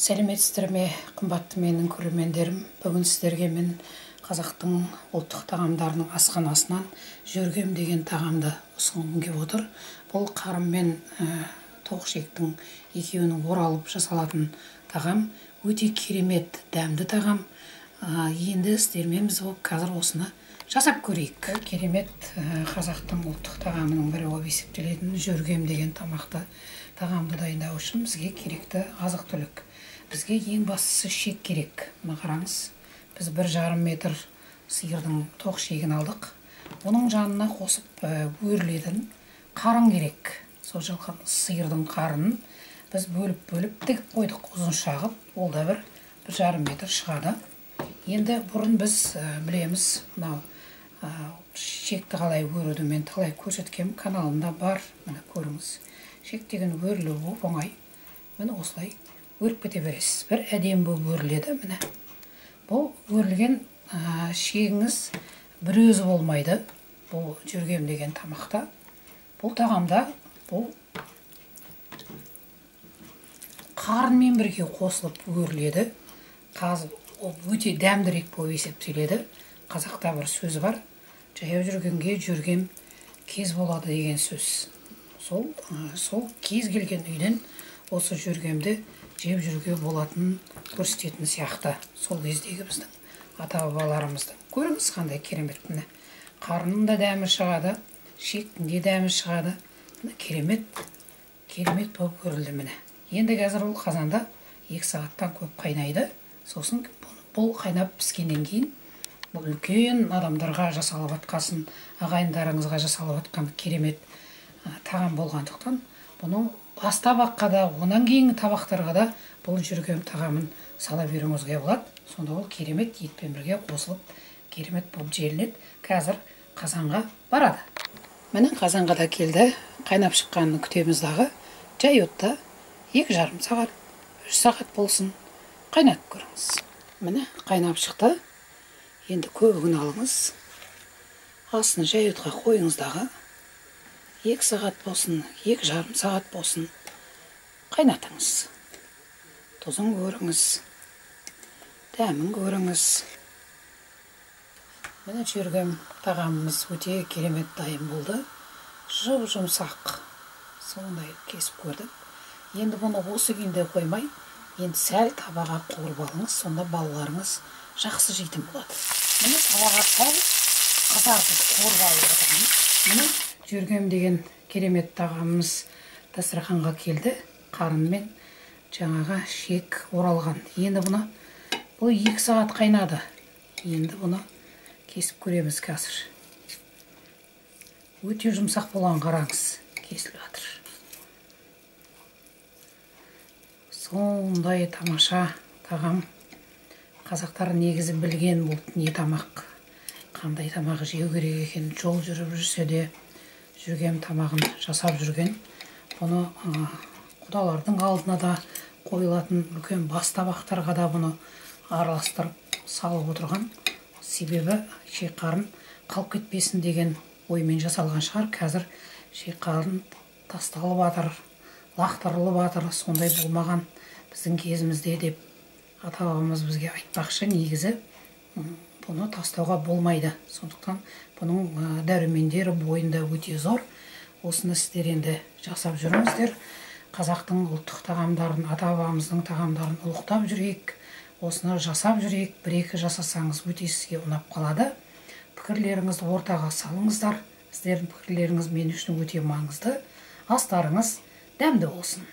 Сәлеметсіздер ме, қымбатты менің көрермендерім. Бүгін сіздерге мен қазақтың ұлттық тағамдарының асханасынан жүргем деген тағамды ұсынғым келіп отыр. Бұл қарын мен тоқ ішектің екеуінің оралып жасалатын тағам. Өте керемет, дәмді тағам. Енді сіздермен біз қазір осыны жасап көрейік. Керемет қазақтың ұлттық тағамының бірі болып есептелетін жүргем деген тағамды дайындау үшін бізге керекті азық-түлік. Бізге ең бастысы шек керек. Мына қараңыз, біз 1,5 метр сиырдың тоқ ішегін алдық. Оның жанына қосып өрілетін қарын керек. Сол жылқы сиырдың қарынын біз бөліп тігіп қойдық, ұзынша қылып. Ол да 1,5 метр шығады. Енді бұрын біз білеміз, мынау шекті қалай өруді мен талай көрсеткен каналымда бар. Міне көріңіз. Шек деген өрілуі оңай. Міне осылай өріп кете бересіз. Бір әдемі болып өріледі. Міне. Бұл өрілген шегіңіз бір өзі болмайды. Бұл жүргем деген тамақта. Бұл тағамда бұл қарынмен бірге қосылып өріледі. Өте дәмдірек болып есептеледі. Қазақта бір сөз бар. Жаяу жүргенге жүргем кез болады деген сөз. Сол кез келген үйден осы жүргемді жеп жүруге болатын көрсететін сияқты. Сол кездегі біздің ата-бабаларымыздың. Көріңіз қандай керемет. Міне қарынның да дәмі шығады, шектің де дәмі шығады. Керемет болып өрілді. Міне. Енді қазір ол қазанда 2 сағаттан көп қайнайды. Сосын бұл қайнап піскеннен кейін бұл үлкен адамдарға жасалып атқасын, ағайындарыңызға жасалып атқан керемет тағам болғандықтан, бұны бас-табаққа да, онан кейінгі табақтарға да бұл жүргем тағамын сала беруіңізге болады. Сонда ол керемет етпен бірге қосылып, керемет болып желінеді. Қазір қазанға барады. Міне қазанға да келді. Қайнап шыққанын күтеміз дағы. Жай отта 2,5 сағат, 3 сағат болсын. Қайнатып көріңіз. Міне қайнап шықты. Енді көбігін алыңыз. Астын жай отқа қойыңыз дағы. 2 сағат болсын, 2,5 сағат болсын. Қайнатыңыз. Тұзын көріңіз. Дәмін көріңіз. Міне жүргем тағамымыз өте керемет дайын болды. Жұмсақ. Сондай кесіп көрдік. Енді бұны осы күйінде қоймай, енді сәл табаға қуырып алыңыз, сонда балаларыңыз жақсы жейтін болады. Міне табаға сәл қызартып қуырып алып отырмын. Міне жүргем деген керемет тағамымыз дастарханға келді. Қарынмен жаңаға шек оралған. Енді бұл 2 сағат қайнады. Енді бұны кесіп көреміз қазір. Өте жұмсақ болған, қараңыз, кесіліп жатыр. Сондай тамаша тағам. Қазақтар негізі білген бұл не тамақ. Қандай тамақ жеу керек екен, жол жүріп жүрсе де жүргем тамағын жасап жүрген. Бұны құдалардың алдына да қойылатын үлкен бас табақтарға да бұны араластырып салып отырған. Себебі шек қарын қалып кетпесін деген оймен жасалған шығар. Қазір шек қарын тасталып жатыр, лақтырылып жатыр. Сондай болмаған біздің кезімізде деп ата-бабамыз бізге айтпақшы. Негізі бұны тастауға болмайды. Сондықтан бұның дәрумендері бойында өте зор. Осыны сіздер енді жасап жүріңіздер. Қазақтың ұлттық тағамдарын, ата-бабамыздың тағамдарын ұлықтап жүрейік. Осыны жасап жүрейік. 1-2 жасасаңыз өте сізге ұнап қалады. Пікірлеріңізді ортаға салыңыздар. Сіздердің пікірлеріңіз мен үшін өте маңызды. Астарыңыз дәмді болсын.